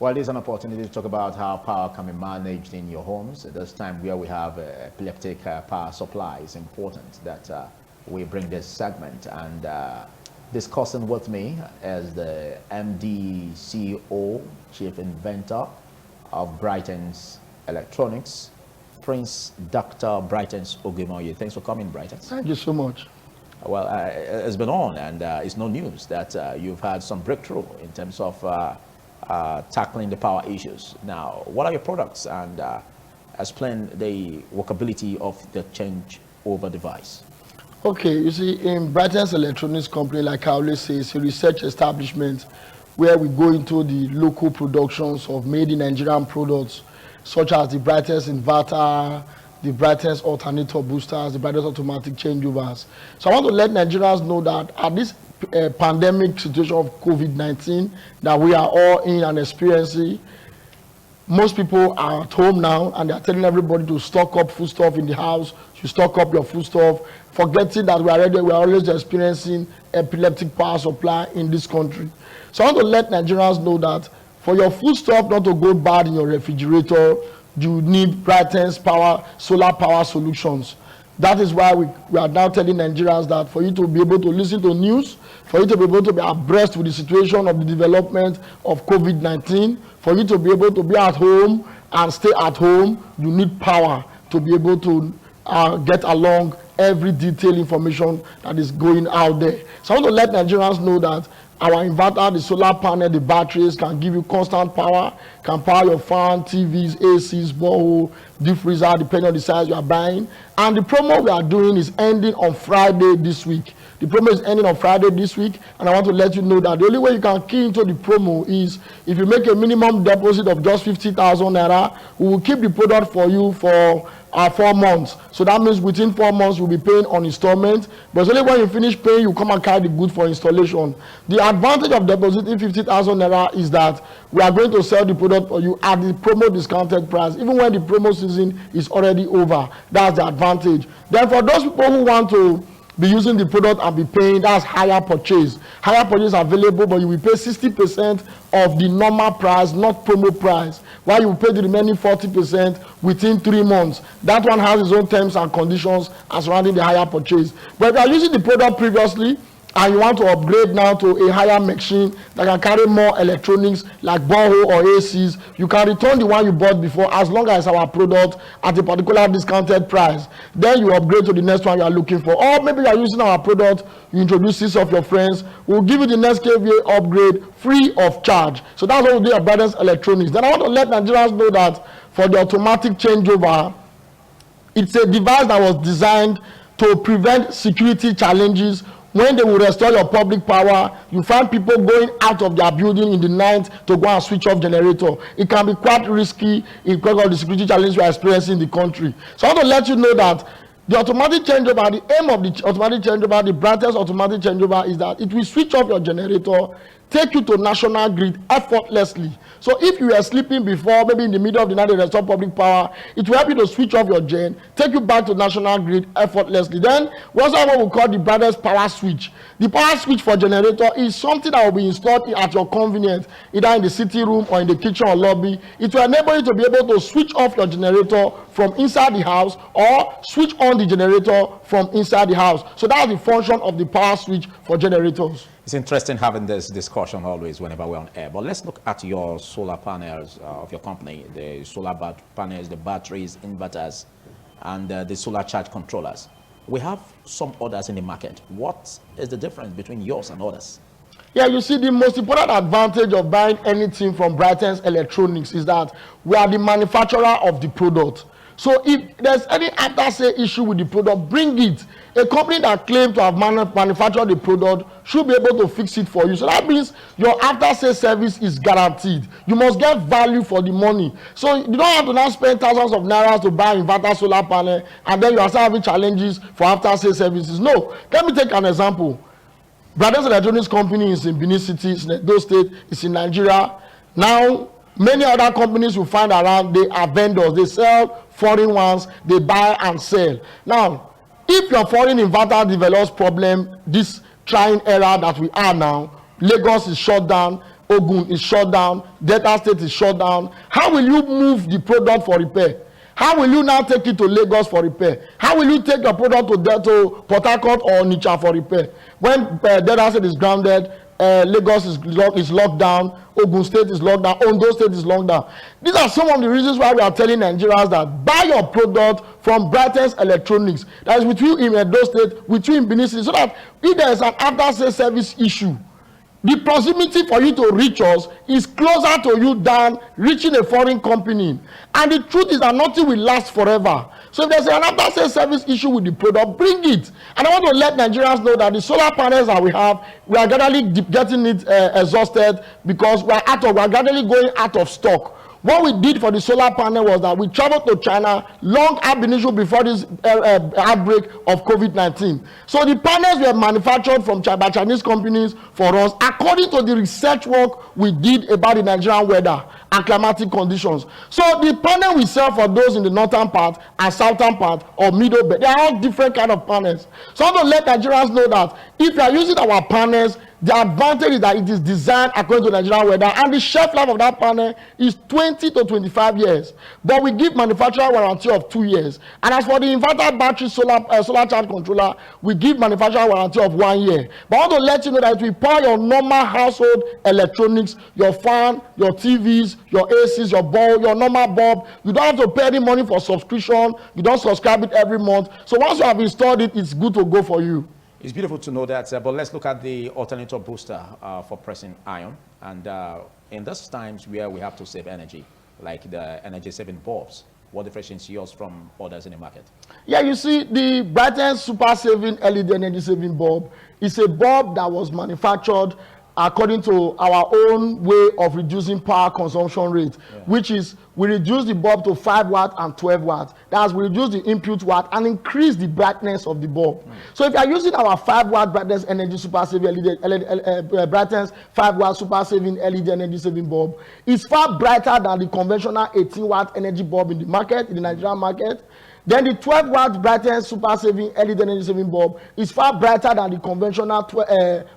Well, this is an opportunity to talk about how power can be managed in your homes. At this time where we have epileptic power supply, it's important that we bring this segment. And discussing with me as the MD, CEO, Chief Inventor of Brightence Electronics, Prince Dr. Brightence Ogemoye. Thanks for coming, Brightence. Thank you so much. Well, it's been on, and it's no news that you've had some breakthrough in terms of tackling the power issues. Now, what are your products, and explain the workability of the changeover device? Okay, you see, in Brightence Electronics Company, like I always say, it's a research establishment where we go into the local productions of made in Nigerian products, such as the Brightence inverter, the Brightence alternator boosters, the Brightence automatic changeovers. So I want to let Nigerians know that at this pandemic situation of COVID-19 that we are all in and experiencing, most people are at home now and they are telling everybody to stock up foodstuff in the house. You stock up your foodstuff, forgetting that we are always experiencing epileptic power supply in this country. So I want to let Nigerians know that for your foodstuff not to go bad in your refrigerator, you need Brightence power, solar power solutions. That is why we are now telling Nigerians that for you to be able to listen to news, for you to be able to be abreast with the situation of the development of COVID-19, for you to be able to be at home and stay at home, you need power to be able to get along every detailed information that is going out there. So I want to let Nigerians know that our inverter, the solar panel, the batteries can give you constant power, can power your fan, TVs, ACs, borehole, deep freezer, depending on the size you are buying. And the promo we are doing is ending on Friday this week. The promo is ending on Friday this week, and I want to let you know that the only way you can key into the promo is if you make a minimum deposit of just 50,000 naira, we will keep the product for you for 4 months. So that means within 4 months you'll be paying on installment, but only when you finish paying you come and carry the good for installation. The advantage of depositing 50,000 naira is that we are going to sell the product for you at the promo discounted price, even when the promo season is already over. That's the advantage. Then for those people who want to be using the product and be paying, that's higher purchase. Higher purchase available, but you will pay 60% of the normal price, not promo price, while you pay the remaining 40% within 3 months. That one has its own terms and conditions as surrounding the higher purchase. But if you are using the product previously and you want to upgrade now to a higher machine that can carry more electronics like borehole or ACs, you can return the one you bought before as long as our product at a particular discounted price. Then you upgrade to the next one you are looking for. Or maybe you are using our product, you introduce 6 of your friends, we'll give you the next KVA upgrade free of charge. So that's what we do at Brightence Electronics. Then I want to let Nigerians know that for the automatic changeover, it's a device that was designed to prevent security challenges. When they will restore your public power, you find people going out of their building in the night to go and switch off generator. It can be quite risky because of the security challenges we are experiencing in the country. So I want to let you know that the automatic changeover, the aim of the automatic changeover, the Brightest automatic changeover, is that it will switch off your generator, take you to national grid effortlessly. So if you are sleeping before, maybe in the middle of the night they restore public power, it will help you to switch off your gen, take you back to national grid effortlessly. Then we also have what we call the Brightest power switch. The power switch for generator is something that will be installed at your convenience, either in the sitting room or in the kitchen or lobby. It will enable you to be able to switch off your generator from inside the house or switch on the generator from inside the house. So that's the function of the power switch for generators. It's interesting having this discussion always whenever we're on air. But let's look at your solar panels of your company, the solar panels, the batteries, inverters, and the solar charge controllers. We have some others in the market. What is the difference between yours and others? Yeah, you see, the most important advantage of buying anything from Brightence Electronics is that we are the manufacturer of the product. So if there's any after-sale issue with the product, bring it. A company that claims to have manufactured the product should be able to fix it for you. So that means your after-sale service is guaranteed. You must get value for the money. So you don't have to now spend thousands of naira to buy inverter solar panel and then you are still having challenges for after-sale services. No. Let me take an example. Brightence Electronics Company is in Benin City, it's in Edo State, it's in Nigeria. Now, many other companies you find around, they are vendors. They sell foreign ones, they buy and sell. Now, if your foreign inverter develops problem, this trying era that we are now, Lagos is shut down, Ogun is shut down, Delta State is shut down. How will you move the product for repair? How will you now take it to Lagos for repair? How will you take your product to Port Harcourt or Onitsha for repair? When Delta State is grounded, Lagos is locked down, Ogun State is locked down, Ondo State is locked down. These are some of the reasons why we are telling Nigerians that buy your product from Brightence Electronics. That is with you in Edo State, with you in Benin City, so that if there is an after-sales service issue, the proximity for you to reach us is closer to you than reaching a foreign company. And the truth is that nothing will last forever. So if there's an after-sales service issue with the product, bring it. And I want to let Nigerians know that the solar panels that we have, we are gradually getting it exhausted because we are gradually going out of stock. What we did for the solar panel was that we traveled to China long ab initio before this outbreak of COVID-19. So the panels were manufactured by Chinese companies for us according to the research work we did about the Nigerian weather and climatic conditions. So the panel we sell for those in the northern part and southern part or middle belt, they are all different kind of panels. So I want to let Nigerians know that if you are using our panels, the advantage is that it is designed according to Nigerian weather, and the shelf life of that panel is 20 to 25 years. But we give manufacturer warranty of 2 years. And as for the inverter battery solar charge controller, we give manufacturer warranty of 1 year. But I want to let you know that we power your normal household electronics, your fan, your TVs, your ACs, your bulb, your normal bulb. You don't have to pay any money for subscription. You don't subscribe it every month. So once you have installed it, it's good to go for you. It's beautiful to know that, but let's look at the alternator booster for pressing iron. And in those times where we have to save energy, like the energy-saving bulbs, what differentiates yours from others in the market? Yeah, you see, the Brightence Super Saving LED Energy-Saving Bulb is a bulb that was manufactured according to our own way of reducing power consumption rate, which is we reduce the bulb to 5 watt and 12 watt. That's we reduce the input watt and increase the brightness of the bulb. So if you are using our 5 watt brightness energy super saving LED, brightness 5 watt super saving LED energy saving bulb, it's far brighter than the conventional 18 watt energy bulb in the market, in the Nigerian market. Then the 12 watt Brightence super saving LED energy saving bulb is far brighter than the conventional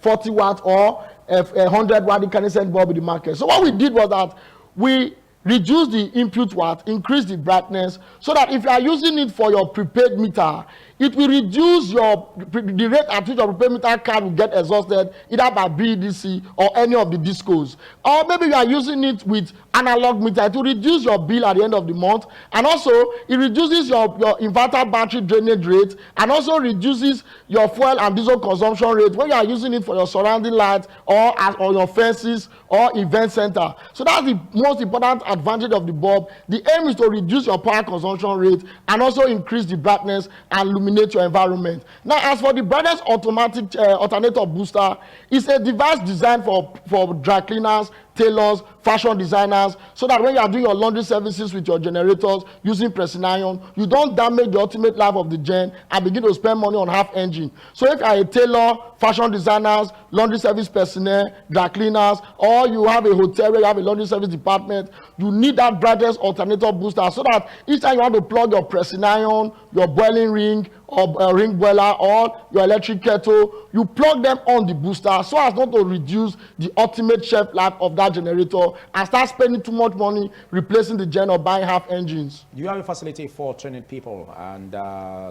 40 watt or 100 watt incandescent bulb in the market. So what we did was that we reduced the input watt, increased the brightness, so that if you are using it for your prepaid meter, it will reduce the rate at which your prepaid meter card will get exhausted, either by BEDC or any of the discos. Or maybe you are using it with analog meter, it will reduce your bill at the end of the month. And also, it reduces your inverter battery drainage rate, and also reduces your fuel and diesel consumption rate when you are using it for your surrounding lights or your fences or event center. So that's the most important advantage of the bulb. The aim is to reduce your power consumption rate and also increase the brightness and illuminate your environment. Now, as for the Brightness automatic alternator booster, it's a device designed for dry cleaners, tailors, fashion designers, so that when you are doing your laundry services with your generators using pressing iron, you don't damage the ultimate life of the gen and begin to spend money on half engine. So if you are a tailor, fashion designers, laundry service personnel, dry cleaners, or you have a hotel where you have a laundry service department, you need that Brightness alternator booster, so that each time you want to plug your pressing iron, your boiling ring, or a ring boiler, or your electric kettle, you plug them on the booster so as not to reduce the ultimate shelf life of that generator and start spending too much money replacing the gen or buying half engines. Do you have a facility for training people and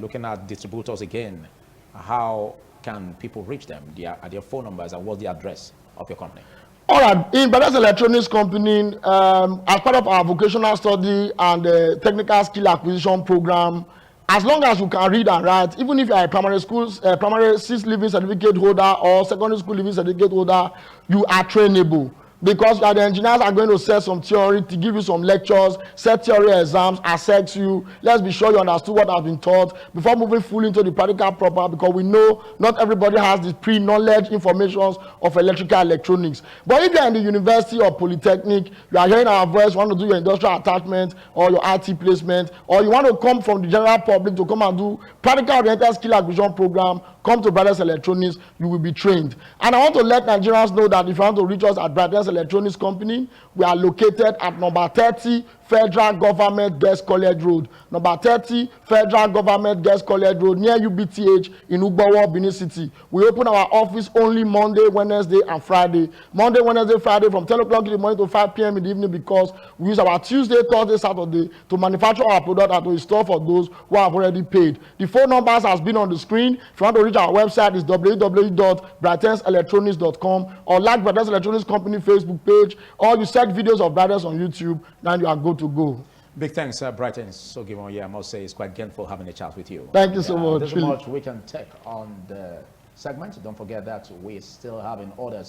looking at distributors again? How can people reach them? Their phone numbers, and what's the address of your company? All right, in Brightence Electronics Company, as part of our vocational study and technical skill acquisition program, as long as you can read and write, even if you are a primary 6 living certificate holder or secondary school living certificate holder, you are trainable. Because the engineers are going to set some theory to give you some lectures, set theory exams, assess you. Let's be sure you understood what has been taught before moving fully into the practical proper, because we know not everybody has the pre-knowledge information of electrical electronics. But if you're in the university or polytechnic, you are hearing our voice, you want to do your industrial attachment or your IT placement, or you want to come from the general public to come and do practical oriented skill acquisition program, come to Brightence Electronics, you will be trained. And I want to let Nigerians know that if you want to reach us at Brightence Electronics Company, we are located at number 30 Federal Government Guest College Road. Number 30, Federal Government Guest College Road, near UBTH in Ugbowo, Benin City. We open our office only Monday, Wednesday, and Friday. Monday, Wednesday, Friday from 10 o'clock in the morning to 5 p.m. in the evening, because we use our Tuesday, Thursday, Saturday to manufacture our product and to install for those who have already paid. The phone numbers has been on the screen. If you want to reach our website, it's www.brightence.electronics.com, or like Brightence Electronics Company Facebook page, or you search videos of Brightence on YouTube, then you are good to go. Big thanks, Brightence. So, Gimon, I must say it's quite gainful having a chat with you. Thank you so much. There's so much we can take on the segment. Don't forget that we still have in orders